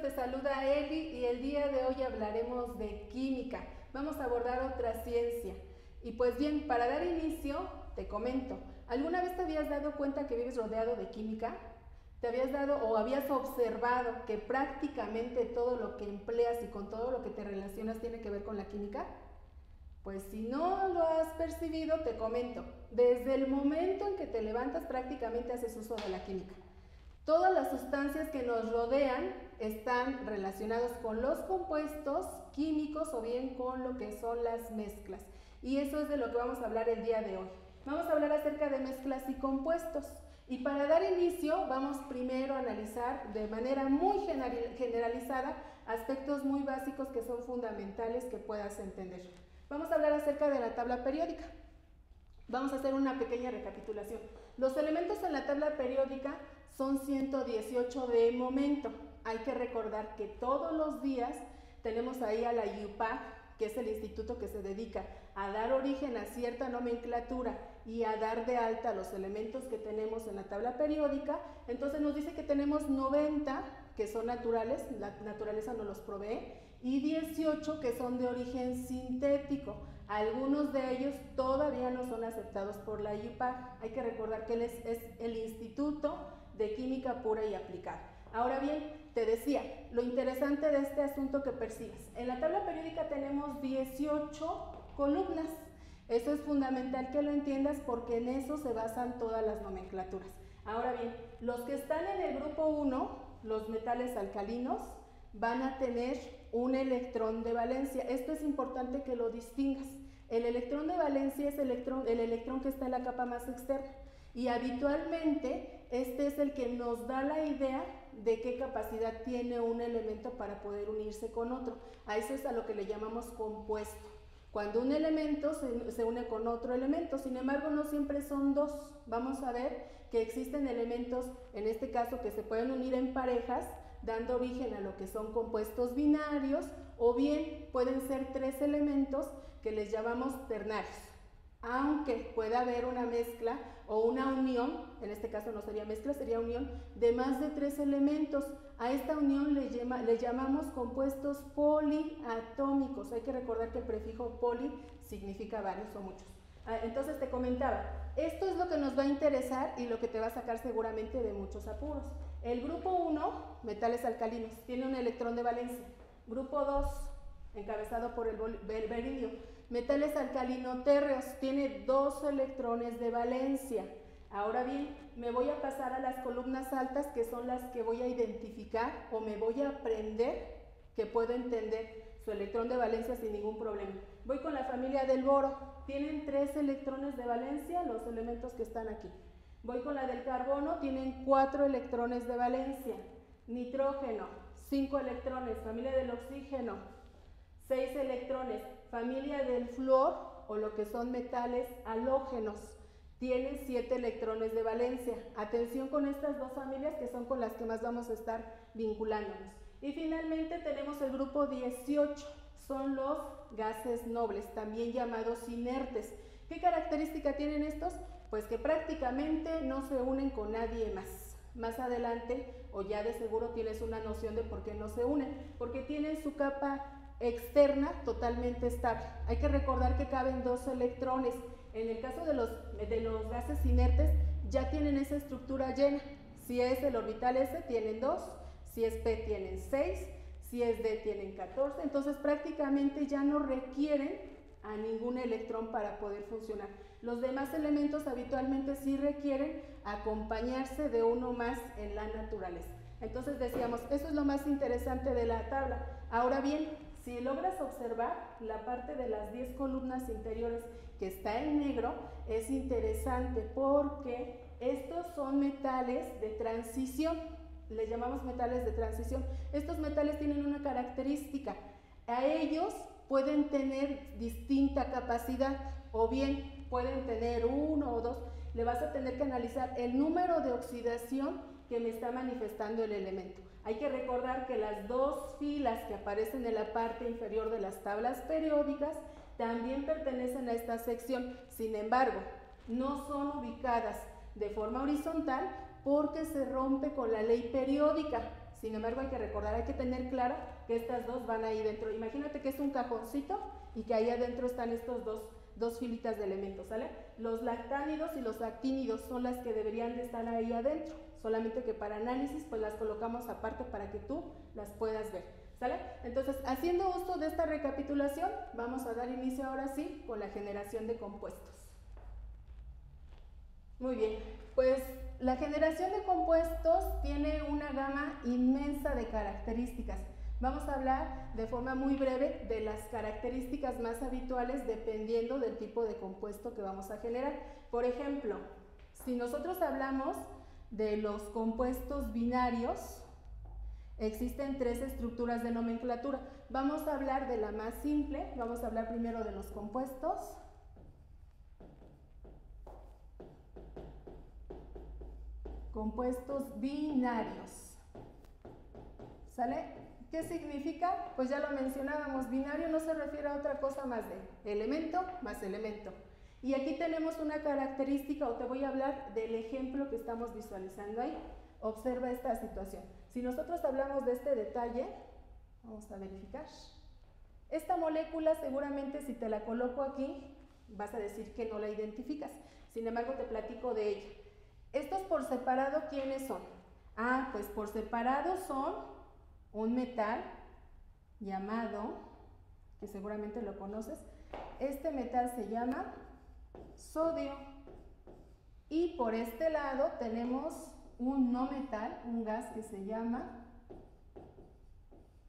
te saluda Eli y el día de hoy hablaremos de química. Vamos a abordar otra ciencia. Y pues bien, para dar inicio, te comento, ¿alguna vez te habías dado cuenta que vives rodeado de química? ¿Te habías dado o habías observado que prácticamente todo lo que empleas y con todo lo que te relacionas tiene que ver con la química? Pues si no lo has percibido, te comento, desde el momento en que te levantas prácticamente haces uso de la química. Todas las sustancias que nos rodean están relacionadas con los compuestos químicos o bien con lo que son las mezclas. Y eso es de lo que vamos a hablar el día de hoy. Vamos a hablar acerca de mezclas y compuestos. Y para dar inicio, vamos primero a analizar de manera muy generalizada aspectos muy básicos que son fundamentales que puedas entender. Vamos a hablar acerca de la tabla periódica. Vamos a hacer una pequeña recapitulación. Los elementos en la tabla periódica son 118 de momento. Hay que recordar que todos los días tenemos ahí a la IUPAC, que es el instituto que se dedica a dar origen a cierta nomenclatura y a dar de alta los elementos que tenemos en la tabla periódica. Entonces nos dice que tenemos 90 que son naturales, la naturaleza nos los provee, y 18 que son de origen sintético. Algunos de ellos todavía no son aceptados por la IUPAC. Hay que recordar que él es el Instituto de Química Pura y Aplicada. Ahora bien, te decía, lo interesante de este asunto que percibes. En la tabla periódica tenemos 18 columnas. Eso es fundamental que lo entiendas porque en eso se basan todas las nomenclaturas. Ahora bien, los que están en el grupo 1, los metales alcalinos, van a tener un electrón de valencia. Esto es importante que lo distingas. El electrón de valencia es el electrón que está en la capa más externa. Y habitualmente este es el que nos da la idea de qué capacidad tiene un elemento para poder unirse con otro. A eso es a lo que le llamamos compuesto. Cuando un elemento se une con otro elemento, sin embargo no siempre son dos. Vamos a ver que existen elementos, en este caso, que se pueden unir en parejas, dando origen a lo que son compuestos binarios, o bien pueden ser tres elementos que les llamamos ternarios. Aunque pueda haber una mezcla o una unión, en este caso no sería mezcla, sería unión de más de tres elementos. A esta unión le llamamos compuestos poliatómicos. Hay que recordar que el prefijo poli significa varios o muchos. Entonces te comentaba, esto es lo que nos va a interesar y lo que te va a sacar seguramente de muchos apuros. El grupo 1, metales alcalinos, tiene un electrón de valencia. Grupo 2, encabezado por el beridio, metales alcalino-térreos, tiene 2 electrones de valencia. Ahora bien, me voy a pasar a las columnas altas, que son las que voy a identificar o me voy a aprender, que puedo entender su electrón de valencia sin ningún problema. Voy con la familia del boro, tienen 3 electrones de valencia los elementos que están aquí. Voy con la del carbono, tienen 4 electrones de valencia. Nitrógeno, 5 electrones. Familia del oxígeno, 6 electrones. Familia del flúor, o lo que son metales halógenos, tienen 7 electrones de valencia. Atención con estas dos familias que son con las que más vamos a estar vinculándonos. Y finalmente tenemos el grupo 18, son los gases nobles, también llamados inertes. ¿Qué característica tienen estos? Pues que prácticamente no se unen con nadie más. Más adelante, o ya de seguro tienes una noción de por qué no se unen, porque tienen su capa externa totalmente estable. Hay que recordar que caben 2 electrones. En el caso de los gases inertes, ya tienen esa estructura llena. Si es el orbital S, tienen 2, si es P, tienen 6, si es D, tienen 14. Entonces, prácticamente ya no requieren a ningún electrón para poder funcionar. Los demás elementos habitualmente sí requieren acompañarse de uno más en la naturaleza. Entonces decíamos, eso es lo más interesante de la tabla. Ahora bien, si logras observar la parte de las 10 columnas interiores que está en negro, es interesante porque estos son metales de transición. Les llamamos metales de transición. Estos metales tienen una característica. A ellos pueden tener distinta capacidad o bien pueden tener 1 o 2. Le vas a tener que analizar el número de oxidación que me está manifestando el elemento. Hay que recordar que las 2 filas que aparecen en la parte inferior de las tablas periódicas también pertenecen a esta sección. Sin embargo, no son ubicadas de forma horizontal porque se rompe con la ley periódica. Sin embargo, hay que recordar, hay que tener claro que estas dos van ahí dentro. Imagínate que es un cajoncito y que ahí adentro están estos dos filitas de elementos, ¿sale? Los lactánidos y los actínidos son las que deberían de estar ahí adentro, solamente que para análisis pues las colocamos aparte para que tú las puedas ver, ¿sale? Entonces, haciendo uso de esta recapitulación, vamos a dar inicio ahora sí con la generación de compuestos. Muy bien, pues la generación de compuestos tiene una gama inmensa de características. Vamos a hablar de forma muy breve de las características más habituales dependiendo del tipo de compuesto que vamos a generar. Por ejemplo, si nosotros hablamos de los compuestos binarios, existen 3 estructuras de nomenclatura. Vamos a hablar de la más simple, vamos a hablar primero de los compuestos. Compuestos binarios. ¿Sale? ¿Qué significa? Pues ya lo mencionábamos, binario no se refiere a otra cosa más de elemento más elemento. Y aquí tenemos una característica, o te voy a hablar del ejemplo que estamos visualizando ahí. Observa esta situación. Si nosotros hablamos de este detalle, vamos a verificar. Esta molécula seguramente si te la coloco aquí, vas a decir que no la identificas. Sin embargo, te platico de ella. Estos por separado, ¿quiénes son? Ah, pues por separado son un metal llamado, que seguramente lo conoces, este metal se llama sodio. Y por este lado tenemos un no metal, un gas que se llama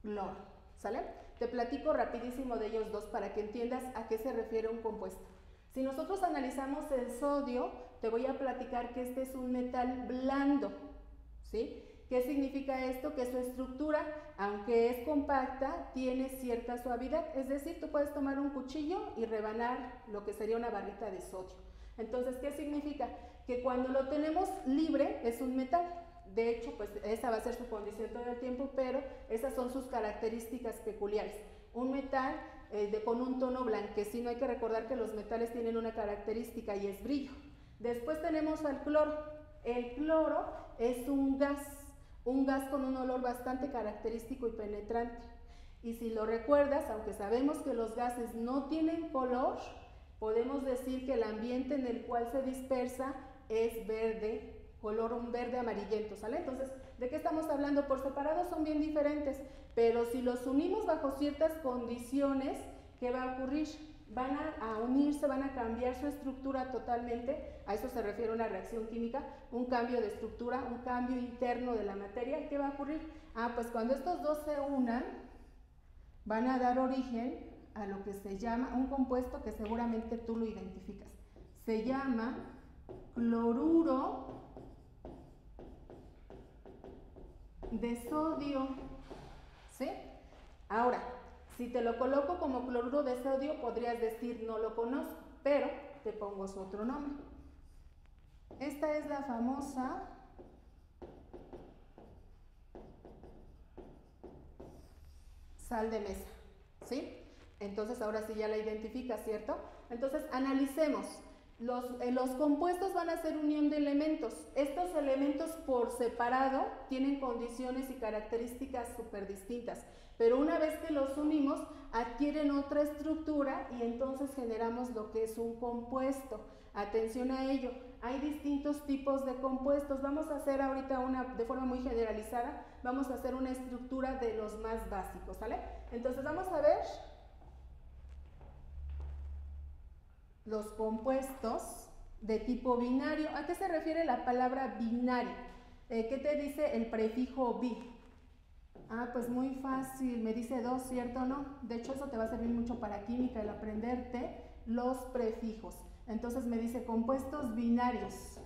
cloro, ¿sale? Te platico rapidísimo de ellos dos para que entiendas a qué se refiere un compuesto. Si nosotros analizamos el sodio, te voy a platicar que este es un metal blando, ¿sí? ¿Qué significa esto? Que su estructura, aunque es compacta, tiene cierta suavidad. Es decir, tú puedes tomar un cuchillo y rebanar lo que sería una barrita de sodio. Entonces, ¿qué significa? Que cuando lo tenemos libre es un metal. De hecho, pues esa va a ser su condición todo el tiempo, pero esas son sus características peculiares. Un metal con un tono blanquecino. Hay que recordar que los metales tienen una característica y es brillo. Después tenemos al cloro. El cloro es un gas con un olor bastante característico y penetrante. Y si lo recuerdas, aunque sabemos que los gases no tienen color, podemos decir que el ambiente en el cual se dispersa es verde, color un verde amarillento, ¿sale? Entonces, ¿de qué estamos hablando? Por separado son bien diferentes, pero si los unimos bajo ciertas condiciones, ¿qué va a ocurrir? Van a unirse, van a cambiar su estructura totalmente, a eso se refiere una reacción química, un cambio de estructura, un cambio interno de la materia. ¿Qué va a ocurrir? Ah, pues cuando estos dos se unan, van a dar origen a lo que se llama, un compuesto que seguramente tú lo identificas, se llama cloruro de sodio, ¿sí? Ahora, si te lo coloco como cloruro de sodio, podrías decir no lo conozco, pero te pongo su otro nombre. Esta es la famosa sal de mesa, ¿sí? Entonces ahora sí ya la identificas, ¿cierto? Entonces analicemos. Los compuestos van a ser unión de elementos. Estos elementos por separado tienen condiciones y características súper distintas, pero una vez que los unimos adquieren otra estructura y entonces generamos lo que es un compuesto. Atención a ello, hay distintos tipos de compuestos. Vamos a hacer ahorita de forma muy generalizada, vamos a hacer una estructura de los más básicos, ¿sale? Entonces vamos a ver los compuestos de tipo binario. ¿A qué se refiere la palabra binario? ¿Qué te dice el prefijo bi? Ah, pues muy fácil, me dice 2, ¿cierto o no? De hecho, eso te va a servir mucho para química, el aprenderte los prefijos. Entonces me dice compuestos binarios.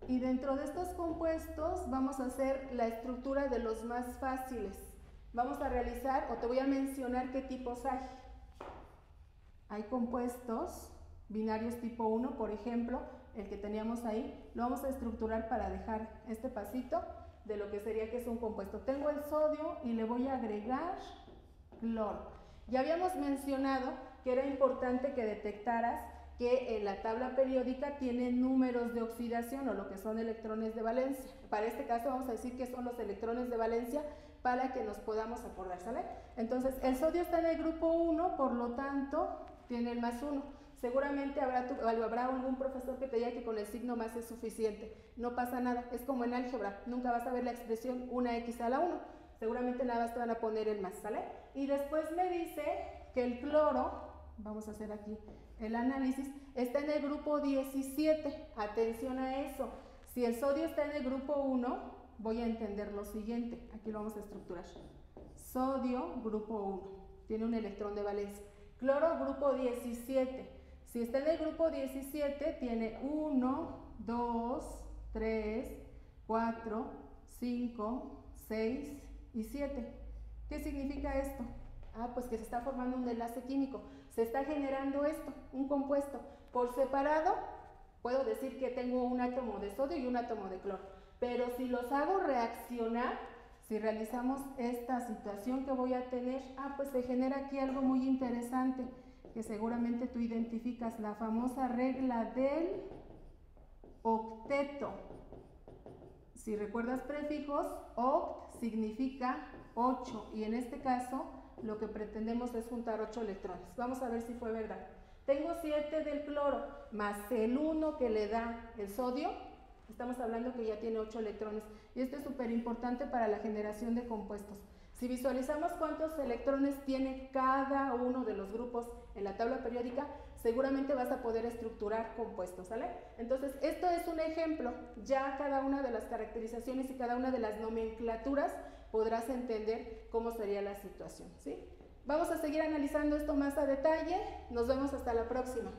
Y dentro de estos compuestos vamos a hacer la estructura de los más fáciles. Vamos a realizar, o te voy a mencionar qué tipos hay. Hay compuestos binarios tipo 1, por ejemplo, el que teníamos ahí, lo vamos a estructurar para dejar este pasito de lo que sería que es un compuesto. Tengo el sodio y le voy a agregar cloro. Ya habíamos mencionado que era importante que detectaras que en la tabla periódica tiene números de oxidación o lo que son electrones de valencia. Para este caso vamos a decir que son los electrones de valencia para que nos podamos acordar, ¿sale? Entonces, el sodio está en el grupo 1, por lo tanto, tiene el más 1. Seguramente habrá algún profesor que te diga que con el signo más es suficiente. No pasa nada, es como en álgebra, nunca vas a ver la expresión 1x a la 1. Seguramente nada más te van a poner el más, ¿sale? Y después me dice que el cloro, vamos a hacer aquí el análisis, está en el grupo 17. Atención a eso. Si el sodio está en el grupo 1, voy a entender lo siguiente. Aquí lo vamos a estructurar. Sodio, grupo 1, tiene un electrón de valencia. Cloro, grupo 17. Si está en el grupo 17, tiene 1, 2, 3, 4, 5, 6 y 7. ¿Qué significa esto? Pues que se está formando un enlace químico. Se está generando esto, un compuesto. Por separado, puedo decir que tengo un átomo de sodio y un átomo de cloro. Pero si los hago reaccionar, si realizamos esta situación que voy a tener, pues se genera aquí algo muy interesante, que seguramente tú identificas, la famosa regla del octeto. Si recuerdas prefijos, oct significa 8, y en este caso lo que pretendemos es juntar 8 electrones. Vamos a ver si fue verdad. Tengo 7 del cloro, más el 1 que le da el sodio, estamos hablando que ya tiene 8 electrones, y esto es súper importante para la generación de compuestos. Si visualizamos cuántos electrones tiene cada uno de los grupos en la tabla periódica, seguramente vas a poder estructurar compuestos, ¿sale? Entonces, esto es un ejemplo. Ya cada una de las caracterizaciones y cada una de las nomenclaturas podrás entender cómo sería la situación, ¿sí? Vamos a seguir analizando esto más a detalle. Nos vemos hasta la próxima.